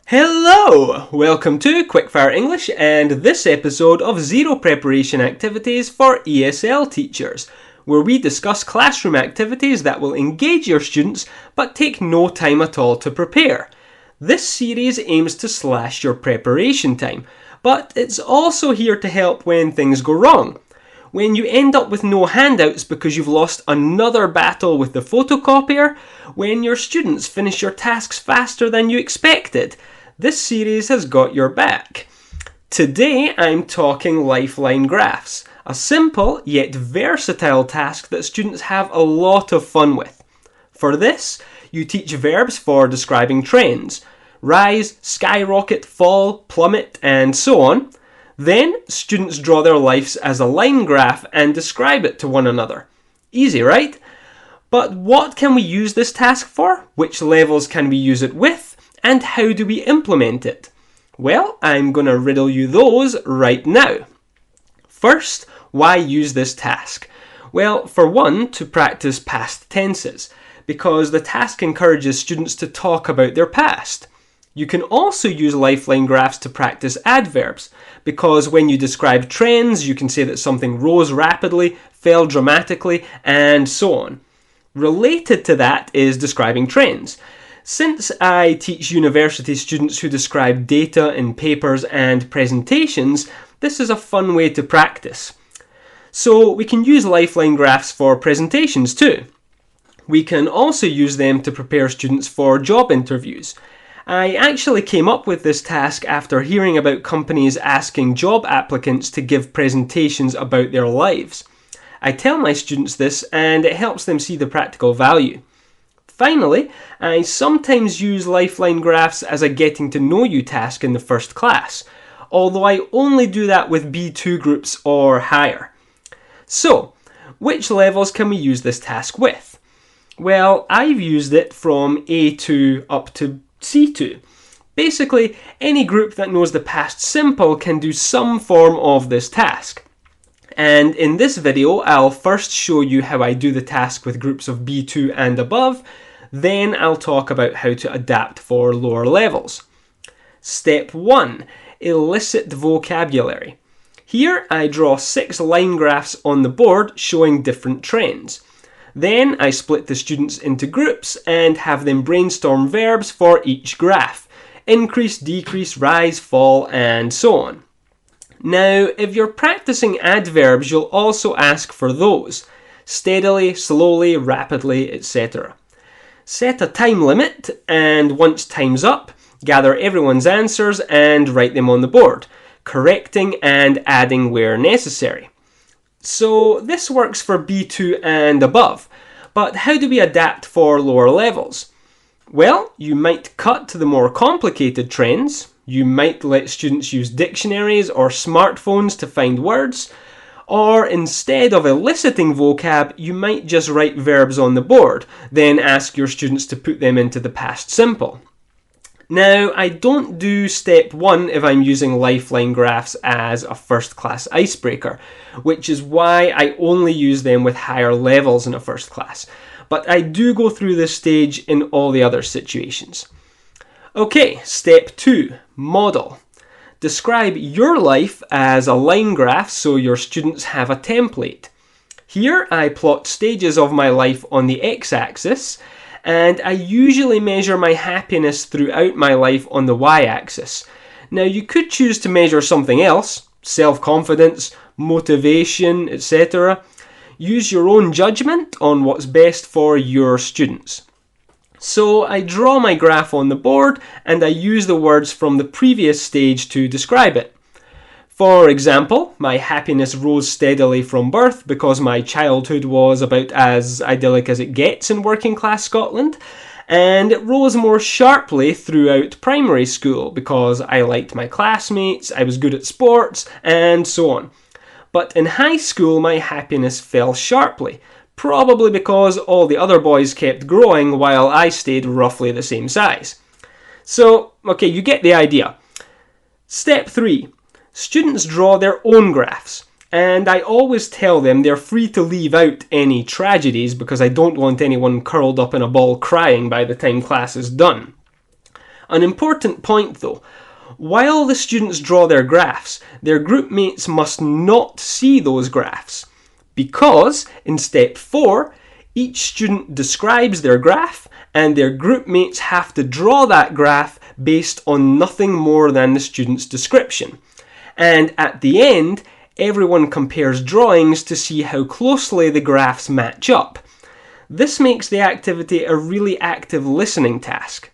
Hello! Welcome to Quickfire English and this episode of Zero Preparation Activities for ESL Teachers, where we discuss classroom activities that will engage your students but take no time at all to prepare. This series aims to slash your preparation time, but it's also here to help when things go wrong. When you end up with no handouts because you've lost another battle with the photocopier, when your students finish your tasks faster than you expected, this series has got your back. Today I'm talking Lifeline graphs, a simple yet versatile task that students have a lot of fun with. For this, you teach verbs for describing trends: rise, skyrocket, fall, plummet, and so on. Then, students draw their lives as a line graph and describe it to one another. Easy, right? But what can we use this task for? Which levels can we use it with? And how do we implement it? Well, I'm going to riddle you those right now. First, why use this task? Well, for one, to practice past tenses, because the task encourages students to talk about their past. You can also use Lifeline graphs to practice adverbs, because when you describe trends, you can say that something rose rapidly, fell dramatically, and so on. Related to that is describing trends. Since I teach university students who describe data in papers and presentations, this is a fun way to practice. So we can use Lifeline graphs for presentations too. We can also use them to prepare students for job interviews. I actually came up with this task after hearing about companies asking job applicants to give presentations about their lives. I tell my students this and it helps them see the practical value. Finally, I sometimes use Lifeline graphs as a getting to know you task in the first class, although I only do that with B2 groups or higher. So, which levels can we use this task with? Well, I've used it from A2 up to C2. Basically, any group that knows the past simple can do some form of this task. And in this video, I'll first show you how I do the task with groups of B2 and above. Then I'll talk about how to adapt for lower levels. Step 1. Elicit vocabulary. Here I draw 6 line graphs on the board showing different trends. Then I split the students into groups and have them brainstorm verbs for each graph: increase, decrease, rise, fall, and so on. Now, if you're practicing adverbs, you'll also ask for those: steadily, slowly, rapidly, etc. Set a time limit, and once time's up, gather everyone's answers and write them on the board, correcting and adding where necessary. So this works for B2 and above, but how do we adapt for lower levels? Well, you might cut to the more complicated trends. You might let students use dictionaries or smartphones to find words, or instead of eliciting vocab, you might just write verbs on the board, then ask your students to put them into the past simple. Now, I don't do step 1 if I'm using Lifeline graphs as a first class icebreaker, which is why I only use them with higher levels in a first class. But I do go through this stage in all the other situations. Okay, step 2, model. Describe your life as a line graph so your students have a template. Here I plot stages of my life on the x-axis, and I usually measure my happiness throughout my life on the y-axis. Now you could choose to measure something else: self-confidence, motivation, etc. Use your own judgment on what's best for your students. So I draw my graph on the board and I use the words from the previous stage to describe it. For example, my happiness rose steadily from birth because my childhood was about as idyllic as it gets in working class Scotland, and it rose more sharply throughout primary school because I liked my classmates, I was good at sports, and so on. But in high school my happiness fell sharply, probably because all the other boys kept growing while I stayed roughly the same size. So, okay, you get the idea. Step 3. Students draw their own graphs, and I always tell them they're free to leave out any tragedies because I don't want anyone curled up in a ball crying by the time class is done. An important point though, while the students draw their graphs, their group mates must not see those graphs, because in step 4, each student describes their graph and their group mates have to draw that graph based on nothing more than the student's description. And at the end, everyone compares drawings to see how closely the graphs match up. This makes the activity a really active listening task.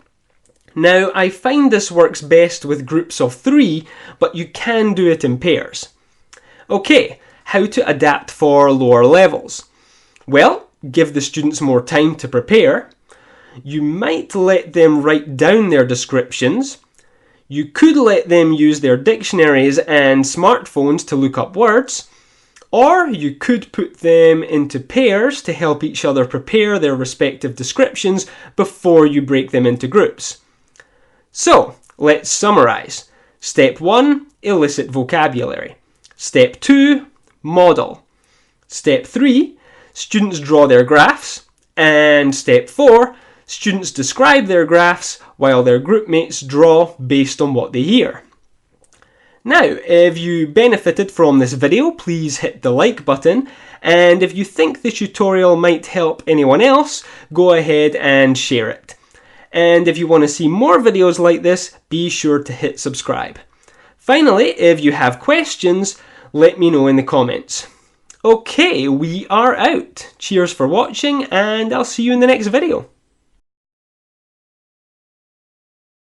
Now, I find this works best with groups of 3, but you can do it in pairs. Okay, how to adapt for lower levels? Well, give the students more time to prepare. You might let them write down their descriptions. You could let them use their dictionaries and smartphones to look up words. Or you could put them into pairs to help each other prepare their respective descriptions before you break them into groups. So, let's summarise. Step 1, elicit vocabulary. Step 2, model. Step 3, students draw their graphs. And step 4, students describe their graphs while their group mates draw based on what they hear. Now, if you benefited from this video, please hit the like button, and if you think the tutorial might help anyone else, go ahead and share it. And if you want to see more videos like this, be sure to hit subscribe. Finally, if you have questions, let me know in the comments. Okay, we are out. Cheers for watching, and I'll see you in the next video.